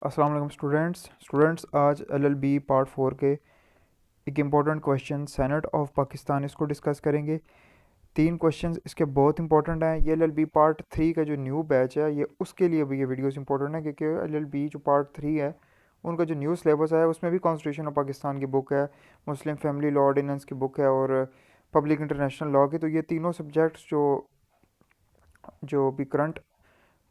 अस्सलाम वालेकुम स्टूडेंट्स आज एलएलबी पार्ट 4 के एक important question senate of Pakistan इसको डिस्कस करेंगे। 3 क्वेश्चंस इसके बहुत इंपॉर्टेंट हैं। ये एलएलबी पार्ट 3 का जो न्यू बैच है ये उसके लिए भी ये वीडियोस इंपॉर्टेंट है, क्योंकि एलएलबी जो पार्ट 3 है उनका जो न्यू सिलेबस है उसमें भी कॉन्स्टिट्यूशन ऑफ पाकिस्तान की बुक है, मुस्लिम फैमिली लॉ ऑर्डिनेंस की बुक है और पब्लिक इंटरनेशनल लॉ की। तो ये तीनों सब्जेक्ट्स जो जो भी करंट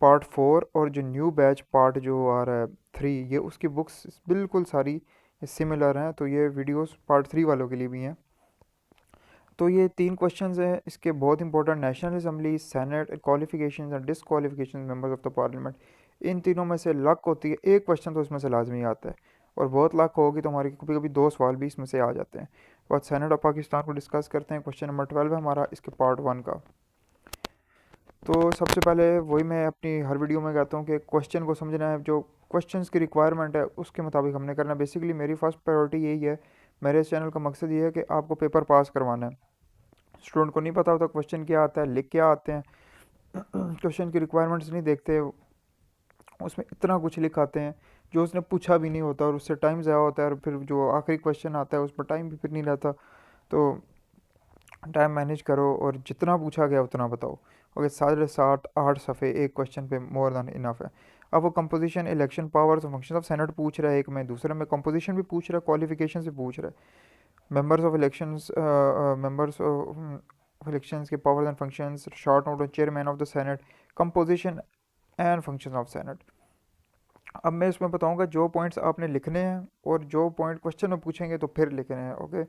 पार्ट 4 और जो न्यू बैच पार्ट जो आ रहा है 3, ये उसकी बुक्स बिल्कुल सारी सिमिलर हैं। तो ये वीडियोस पार्ट 3 वालों के लिए भी हैं। तो ये 3 क्वेश्चंस हैं इसके बहुत important. National assembly, senate, qualification and disqualification members of the parliament, इन तीनों में से लक होती है एक क्वेश्चन तो इसमें से लाजमी आता है, और बहुत लक होगी तो हमारे कभी कभी 2 सवाल भी इसमें से आ जाते हैं। बाद सेनेट ऑफ पाकिस्तान को डिस्कस करते हैं। क्वेश्चन नंबर 12 है हमारा इसके पार्ट 1 का। तो सबसे पहले वही मैं अपनी हर वीडियो में कहता हूँ कि क्वेश्चन को समझना है, जो क्वेश्चंस की रिक्वायरमेंट है उसके मुताबिक हमने करना है। बेसिकली मेरी फर्स्ट प्रायोरिटी यही है, मेरे इस चैनल का मकसद ये है कि आपको पेपर पास करवाना है। स्टूडेंट को नहीं पता होता क्वेश्चन क्या आता है, लिख क्या आते हैं, क्वेश्चन की रिक्वायरमेंट्स नहीं देखते, उसमें इतना कुछ लिखाते हैं जो उसने पूछा भी नहीं होता और उससे टाइम ज़ाया होता है, और फिर जो आखिरी क्वेश्चन आता है उस पर टाइम भी फिर नहीं रहता। तो टाइम मैनेज करो और जितना पूछा गया उतना बताओ। ओके, 7.5-8 सफ़े एक क्वेश्चन पे मोर देन इनफ है। अब वो कंपोजिशन, इलेक्शन पावर्स और फंक्शन ऑफ सेनेट पूछ रहा है एक में, दूसरे में कंपोजिशन भी पूछ रहा है, क्वालिफिकेशन से पूछ रहा है, members of elections, members of elections के powers and functions, short note on chairman of the senate, composition and function of senate. अब मैं इसमें बताऊंगा जो पॉइंट्स आपने लिखने हैं और जो पॉइंट क्वेश्चन में पूछेंगे तो फिर लिखने हैं। Okay,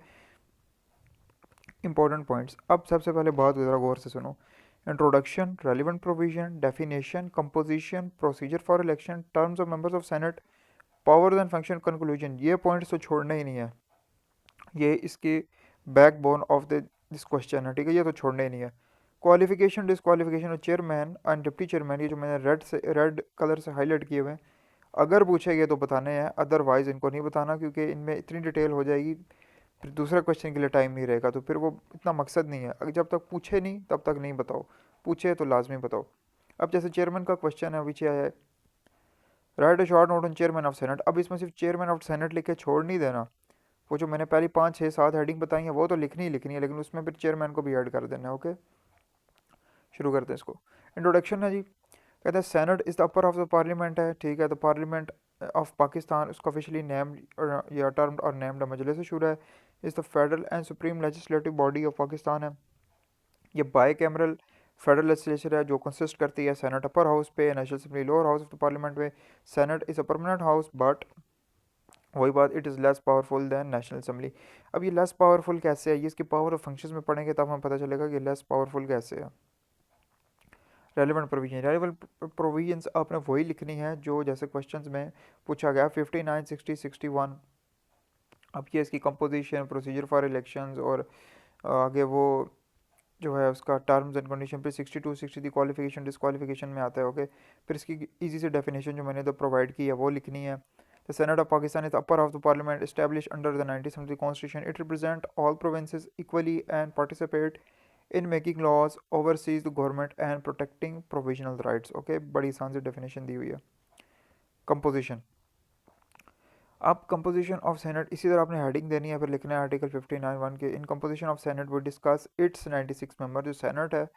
important points. अब सबसे पहले बात ज़रा गौर से सुनो। Introduction, relevant provision, definition, composition, procedure for election, terms of members of senate, powers and function, conclusion, ये पॉइंट्स तो छोड़ना ही नहीं है। ये इसकी backbone of the this question है, ठीक है, ये तो छोड़ना ही नहीं है। क्वालिफिकेशन, डिसक्वालिफिकेशन और चेयरमैन एंड डिप्टी चेयरमैन, ये जो मैंने रेड कलर से हाईलाइट किए हुए हैं, अगर पूछे गए तो बताने हैं, अदरवाइज इनको नहीं बताना, क्योंकि इनमें इतनी डिटेल हो जाएगी फिर दूसरे क्वेश्चन के लिए टाइम नहीं रहेगा, तो फिर वो इतना मकसद नहीं है। अगर जब तक पूछे नहीं तब तक नहीं बताओ, पूछे तो लाजमी बताओ। अब जैसे चेयरमैन का क्वेश्चन है, पीछे आया है, right A short note on chairman of senate. अब इसमें सिर्फ चेयरमैन ऑफ सेनेट लिख के छोड़ नहीं देना, वो जो मैंने पहली 5 6 7 हेडिंग बताई है वो तो लिखनी ही लिखनी है, लेकिन उसमें फिर चेयरमैन को भी ऐड कर देना है। ओके, शुरू करते हैं इसको। इंट्रोडक्शन है जी, कहते हैं senate is the upper of the parliament है, ठीक है। तो पार्लियामेंट ऑफ पाकिस्तान, उसका ऑफिशियली नेम या टर्म और नेम्ड मजलिस शुरू है, is the federal and supreme legislative body of Pakistan है। ये बाई कैमरल फेडरल लेजिस्लेचर है जो कंसिस्ट करती है सेनेट अपर हाउस पे, national assembly lower house of the parliament में। Senate is a permanent house, but वही बात, it is less powerful than national assembly. अब ये लेस पावरफुल कैसे है, ये इसकी पावर ऑफ फंक्शंस में पढ़ेंगे तब हमें पता चलेगा कि लेस पावरफुल कैसे है। रेलिवेंट प्रोविजन, रेलिवेंट प्रोविजंस आपने वही लिखनी है जो जैसे क्वेश्चंस में पूछा गया 59, 60, 61। अब ये इसकी कंपोजिशन, प्रोसीजर फॉर इलेक्शंस और आगे वो जो है उसका टर्म्स एंड कंडीशन पे 62 60 क्वालिफिकेशन डिसक्वालिफिकेशन में आता है। ओके, फिर इसकी इजी से डेफिनेशन जो मैंने तो प्रोवाइड की है वो लिखनी है। The Senate of Pakistan is the upper house of the parliament established under the 1970 constitution. It represents all provinces equally and participate in making laws, oversees the government and protecting provisional rights. Okay, बड़ी आसान से definition दी हुई है। Composition, अब composition of senate इसी तरह आपने heading देनी है, फिर लिखना है आर्टिकल 59(1) के। इन कंपोजिशन ऑफ सेनेट वो डिस्कस इट्स 96 मेंबर, जो सेनेट है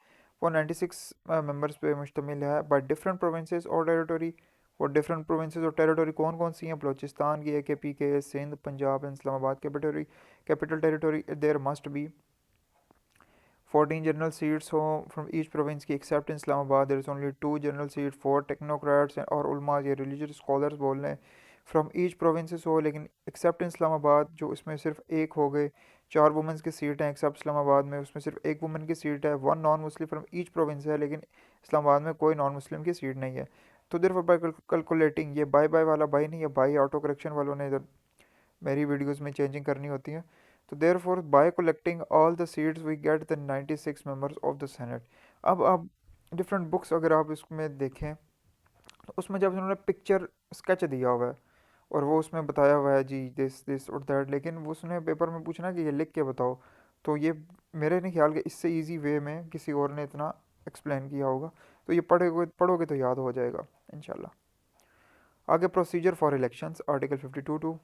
वो 96 मेंबर्स पे मुश्तमिल है, बाय डिफरेंट प्रोविंसेस और टेरिटरी। वो डिफरेंट प्रोविंसेस और टेरिटरी कौन कौन सी हैं, बलोचिस्तान की, AKP के, Sindh, Punjab and Islamabad. Capital territory there must be 14 general seats हो फ्रॉम ईच प्रोविंस की, except in Islamabad there is only 2 general seat for technocrats और उलमा, ये रिलीजियस स्कॉलर्स बोल रहे हैं। फ्रॉम ईच प्रोविंसेस हो, लेकिन एक्सेप्ट इन इस्लामाबाद जो इसमें सिर्फ एक हो गए। 4 वुमेंस की सीट हैं एक्सेप्ट इस्लामाबाद में, उसमें सिर्फ एक वुमेन की सीट है। 1 non Muslim from each province है, लेकिन इस्लामाबाद में कोई नॉन मुस्लिम की सीट नहीं है। तो देर बाय कैलकुलेटिंग, ये बाय बाय वाला बाई नहीं है, बाई ऑटो करेक्शन वालों ने इधर मेरी वीडियोस में चेंजिंग करनी होती है। तो therefore by collecting all the seats we get the 96 members of the Senate. अब आप डिफरेंट बुक्स अगर आप इसमें देखें तो उसमें जब उन्होंने पिक्चर स्केच दिया हुआ है और वो उसमें बताया हुआ है जी दिस दिस और दैट, लेकिन वो उसने पेपर में पूछना कि ये लिख के बताओ, तो ये मेरे नहीं ख्याल कि इससे इजी वे में किसी और ने इतना एक्सप्लेन किया होगा। तो ये पढ़ोगे पढ़ोगे तो याद हो जाएगा इंशाल्लाह। आगे procedure for elections article 52 to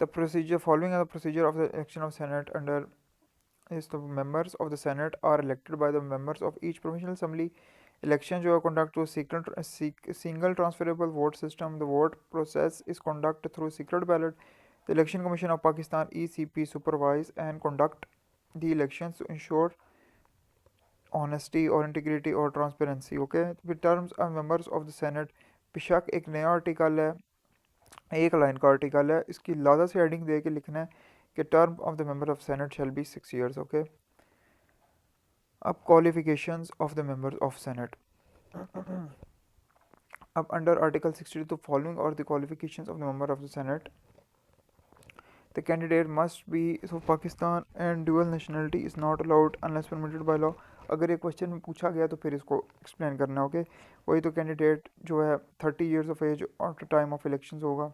the procedure following the procedure of the election of Senate under is the members of the Senate are elected by the members of each provincial assembly. Election जो है conduct through single transferable vote system. The vote process is conducted through secret ballot. The Election Commission of Pakistan (ECP) supervise and conduct the elections to ensure honesty or integrity or transparency. Okay, the terms of members of the Senate. बेशक एक नया article है, एक line का article है, इसकी लादा से हेडिंग दे के लिखना है कि term of the member of senate shall be 6 years. Okay, अब qualifications of the members of senate. अब under article 62 following are the qualifications of the member of the senate. The candidate must be so Pakistan and dual nationality is not allowed unless permitted by law. अगर ये question में पूछा गया तो फिर इसको explain करना. ओके, वही तो कैंडिडेट जो है 30 years of age of time of elections होगा.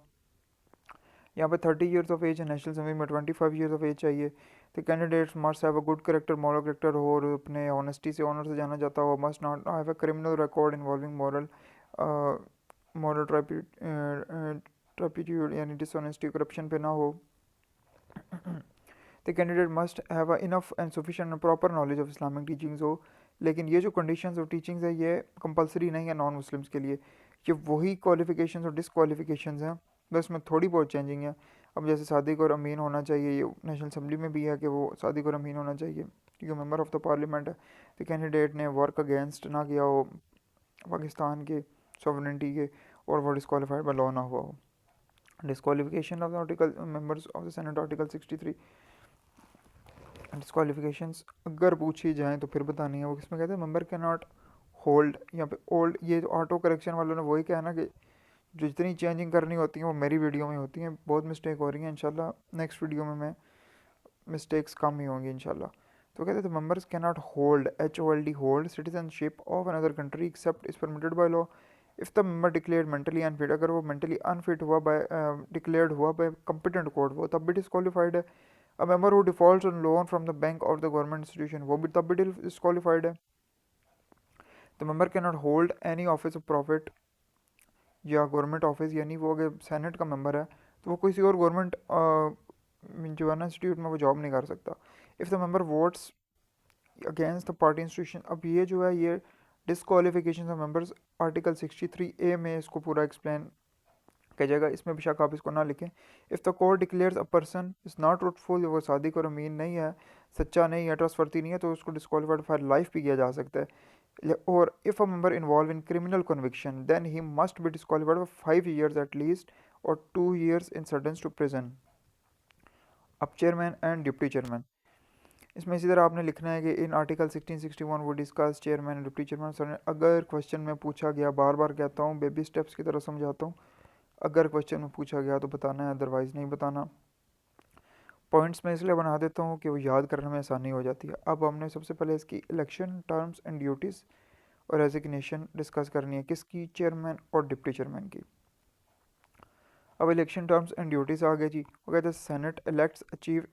यहाँ पे 30 years ऑफ एज है, नेशनल असेंबली में 25 years ऑफ एज चाहिए. तो candidates must have a good character, moral character हो और अपने ऑनेस्टी से ऑनर से जाना जाता हो. Must not have a criminal record involving moral turpitude यानी डिसऑनेस्टी, करप्शन पे ना हो. The candidate must have enough and sufficient and proper knowledge of Islamic teachings हो. लेकिन ये जो कंडीशंस ऑफ टीचिंग्स है ये कंपलसरी नहीं है नॉन मुस्लिम्स के लिए. ये वही क्वालिफिकेशंस और डिसक्वालिफिकेशंस हैं, बस में थोड़ी बहुत चेंजिंग है. अब जैसे सादिक और अमीन होना चाहिए, ये नेशनल असेंबली में भी है कि वो सादिक और अमीन होना चाहिए क्योंकि मेंबर ऑफ द पार्लियामेंट है. तो कैंडिडेट ने वर्क अगेंस्ट ना किया हो पाकिस्तान के सॉवरेनिटी के और वो डिस्क्वालीफाइड बाय लॉ ना हुआ हो. Disqualification of the article members of the senate article 63. डिस्क्वालिफिकेशंस अगर पूछी जाएँ तो फिर बतानी है. वो किसमें कहते हैं मेंबर कैन नॉट होल्ड. यहाँ पे ओल्ड ये ऑटो करेक्शन वालों ने वही कहना कि जो जितनी चेंजिंग करनी होती हैं वो मेरी वीडियो में होती हैं. बहुत मिस्टेक हो रही हैं. इंशाल्लाह नेक्स्ट वीडियो में मैं मिस्टेक्स कम ही होंगी इंशाल्लाह. तो कहते थे members can not hold HOLD hold citizenship of another country accept is permitted by law if the member declared mentally unfit. अगर वो मेंटली अनफिट हुआ बाय डिक्लेयर्ड हुआ बाय कॉम्पिटेंट कोर्ट वो तब भी डिस्क्वालीफाइड है. A member who defaults on loan from the bank और the government institution वो भी तब भी डिस्क्वालीफाइड है. The member can not hold any office of profit या गवर्नमेंट ऑफिस, यानी वो अगर सेनेट का मेंबर है तो वो किसी और गवर्नमेंट जो है ना इंस्टीट्यूट में वो जॉब नहीं कर सकता. If the member votes against the party institution. अब ये जो है ये disqualification of members article 63A में इसको पूरा एक्सप्लेन किया जाएगा. इसमें बेशक आप इसको ना लिखें. If the court declares a person is not truthful, वो सादिक और अमीन नहीं है, सच्चा नहीं है, ट्रस्टवर्दी नहीं है, तो उसको डिस्क्वालीफाइड फॉर लाइफ भी किया जा सकता है. Or if a member involved in criminal conviction, then he must be disqualified for 5 years at least or 2 years in sentence to prison. अब चेयरमैन एंड डिप्टी चेयरमैन, इसमें इसी तरह आपने लिखना है कि इन आर्टिकल 1661 वो discuss chairman and deputy chairman. Sir अगर क्वेश्चन में पूछा गया, बार बार कहता हूँ बेबी स्टेप्स की तरह समझाता हूँ, अगर क्वेश्चन में पूछा गया तो बताना है, अदरवाइज़ नहीं बताना. पॉइंट्स में इसलिए बना देता हूँ कि वो याद करने में आसानी हो जाती है. अब हमने सबसे पहले इसकी इलेक्शन टर्म्स एंड ड्यूटीज़ और रेजिग्नेशन डिस्कस करनी है. किसकी? चेयरमैन और डिप्टी चेयरमैन की. अब इलेक्शन टर्म्स एंड ड्यूटीज आ गए जी. वो कहते हैं senate elects achieve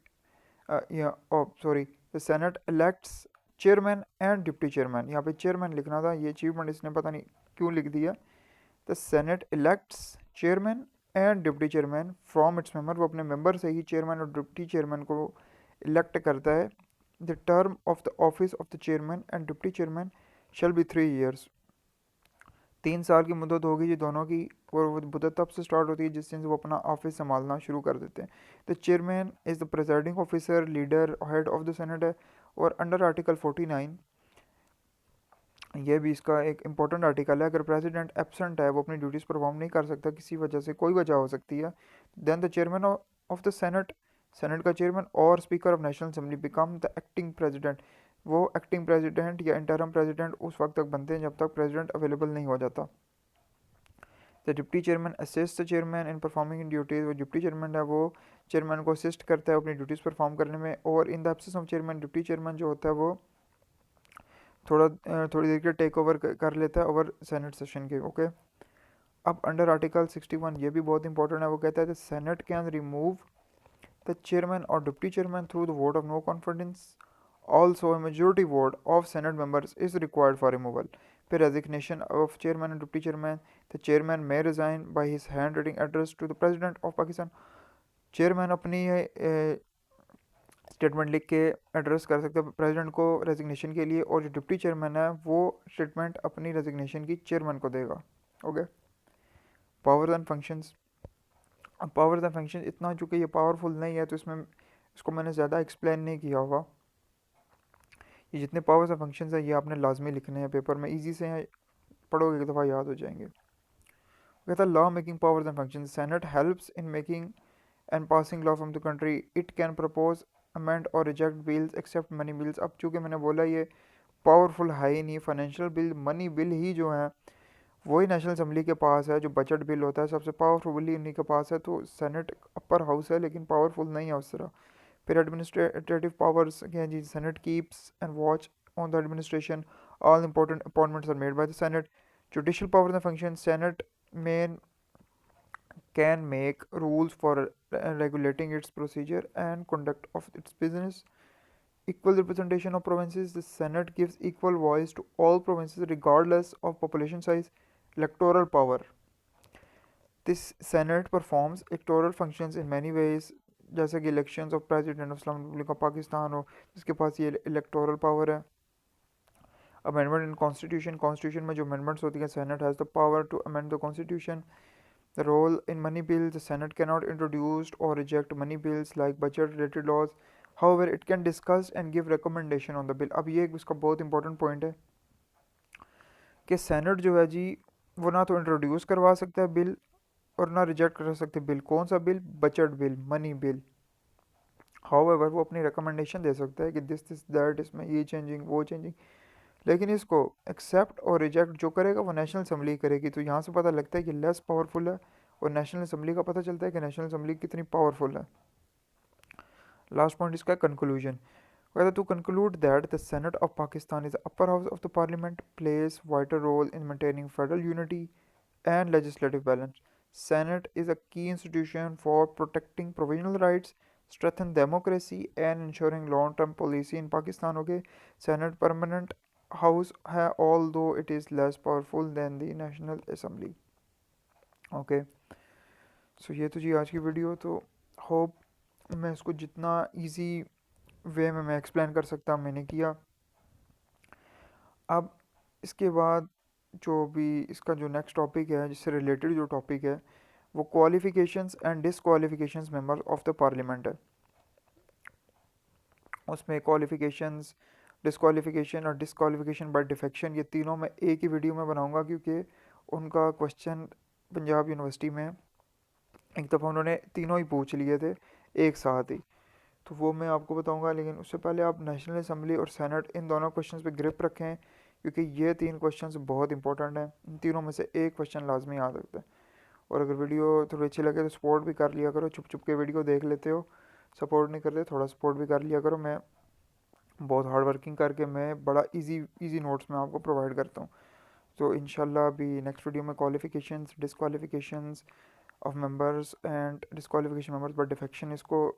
the senate elects chairman and deputy chairman. यहाँ पे चेयरमैन लिखना था, ये अचीवमेंट इसने पता नहीं क्यों लिख दिया. The senate elects chairman and deputy chairman from its member. वो अपने मेंबर से ही चेयरमैन और डिप्टी चेयरमैन को इलेक्ट करता है. The term of the office of the chairman and deputy chairman shall be 3 years. 3 साल की मुद्दत होगी जी दोनों की, और वो मुद्दत तब से स्टार्ट होती है जिस दिन से वो अपना ऑफिस संभालना शुरू कर देते हैं. The chairman is the presiding officer, leader, head of the senate है. और अंडर आर्टिकल 49 ये भी इसका एक इंपॉर्टेंट आर्टिकल है. अगर प्रेसिडेंट एब्सेंट है, वो अपनी ड्यूटीज़ परफॉर्म नहीं कर सकता किसी वजह से, कोई वजह हो सकती है, then the chairman of the Senate, Senate का चेयरमैन और speaker of National Assembly become the acting president. वो एक्टिंग प्रेसिडेंट या इंटरम प्रेसिडेंट उस वक्त तक बनते हैं जब तक प्रेसिडेंट अवेलेबल नहीं हो जाता. The deputy chairman assist the chairman in performing in duties. वो डिप्टी चेयरमैन है, वो चेयरमैन को असिस्ट करता है अपनी ड्यूटीज़ परफॉर्म करने में. और in the absence of chairman, deputy chairman जो होता है वो थोड़ी देर के टेक ओवर कर लेता है ओवर सेनेट सेशन के. ओके, अब अंडर आर्टिकल 61 ये भी बहुत इंपॉर्टेंट है. वो कहता है the senate can remove the chairman और deputy chairman through the vote of no confidence. Also a majority vote of senate members is required for removal. फिर resignation of chairman and deputy chairman, the chairman may resign by his hand writing address to the president of Pakistan. Chairman अपनी statement लिख के address कर सकते हैं president को resignation के लिए, और जो डिप्टी चेयरमैन है वो स्टेटमेंट अपनी रेजिग्नेशन की चेयरमैन को देगा। Okay, powers and functions. अब पावर्स एंड फंक्शन इतना, चूँकि ये पावरफुल नहीं है तो इसमें इसको मैंने ज़्यादा एक्सप्लेन नहीं किया होगा। ये जितने पावर्स एंड फंक्शंस हैं ये आपने लाजमी लिखने हैं पेपर में, ईजी से हैं, पढ़ोगे एक दफ़ा याद हो जाएंगे। कहता है law making powers and function, senate helps in making and passing law from the country, it can propose amend और reject bills except money bills. अब चूँकि मैंने बोला ये पावरफुल है ही नहीं, फाइनेंशियल बिल मनी बिल ही जो है वही नेशनल असम्बली के पास है, जो बजट बिल होता है सबसे पावरफुल बिल उन्हीं के पास है, तो सेनेट अपर हाउस है लेकिन पावरफुल नहीं है उस तरह। फिर एडमिनिस्ट्रेटिव पावर्स क्या जी, senate keeps and watch on the administration, all important appointments are made by the senate. Judicial powers and function, senate men can make rules for regulating its procedure and conduct of its business. Equal representation of provinces, the Senate gives equal voice to all provinces regardless of population size. Electoral power, this Senate performs electoral functions in many ways, जैसे कि elections of president of Islamic Republic of Pakistan हो जिसके पास ये electoral power है। Amendment in constitution, constitution में जो amendments होती हैं, Senate has the power to amend the constitution. The role in money bills, the Senate cannot introduce or reject money bills like budget-related laws. However, it can discuss and give recommendation on the bill. अब ये इसका बहुत important point है कि senate जो है जी वो ना तो इंट्रोड्यूस करवा सकता है बिल और ना रिजेक्ट कर सकते बिल। कौन सा bill? Budget bill, money bill. However वो अपनी रिकमेंडेशन दे सकता है कि दिस दैट, इसमें ये चेंजिंग वो चेंजिंग, लेकिन इसको एक्सेप्ट और रिजेक्ट जो करेगा वो नेशनल असम्बली करेगी। तो यहाँ से पता लगता है कि लेस पावरफुल है, और नेशनल असम्बली का पता चलता है कि नेशनल असम्बली कितनी पावरफुल है। लास्ट पॉइंट इसका conclusion, whether to conclude that the Senate of Pakistan is the upper house of the parliament, plays vital role in maintaining federal unity and legislative balance. Senate is a key institution for protecting provisional rights, strengthen democracy and ensuring long-term policy in Pakistan. Okay, Senate permanent house है although it is less powerful than the National Assembly. Okay, so ये तो जी आज की video, तो hope मैं इसको जितना easy way में मैं एक्सप्लेन कर सकता मैंने किया। अब इसके बाद जो भी इसका जो नेक्स्ट टॉपिक है जिससे रिलेटेड जो टॉपिक है वो qualifications and disqualifications members of the parliament है। उसमें क्वालिफिकेशंस, डिसक्वालिफिकेशन और डिसक्वालिफिकेशन बाय डिफेक्शन, ये तीनों मैं एक ही वीडियो में बनाऊंगा क्योंकि उनका क्वेश्चन पंजाब यूनिवर्सिटी में एक दफ़ा उन्होंने तीनों ही पूछ लिए थे एक साथ ही, तो वो मैं आपको बताऊंगा। लेकिन उससे पहले आप नेशनल असम्बली और सेनेट इन दोनों क्वेश्चंस पे ग्रिप रखें क्योंकि ये तीन क्वेश्चंस बहुत इंपॉर्टेंट हैं। इन तीनों में से एक क्वेश्चन लाजमी आ सकता है। और अगर वीडियो थोड़ी अच्छी लगे तो सपोर्ट भी कर लिया करो, छुप छुप के वीडियो देख लेते हो, सपोर्ट नहीं करते, थोड़ा सपोर्ट भी कर लिया करो। मैं बहुत हार्ड वर्किंग करके मैं बड़ा इजी नोट्स में आपको प्रोवाइड करता हूँ। तो इंशाल्लाह अभी नेक्स्ट वीडियो में qualifications, disqualifications of members and disqualification members by defection इसको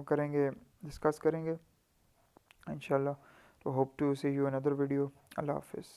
करेंगे, डिस्कस करेंगे इंशाल्लाह। तो hope to see you another video. अल्लाह हाफिज़।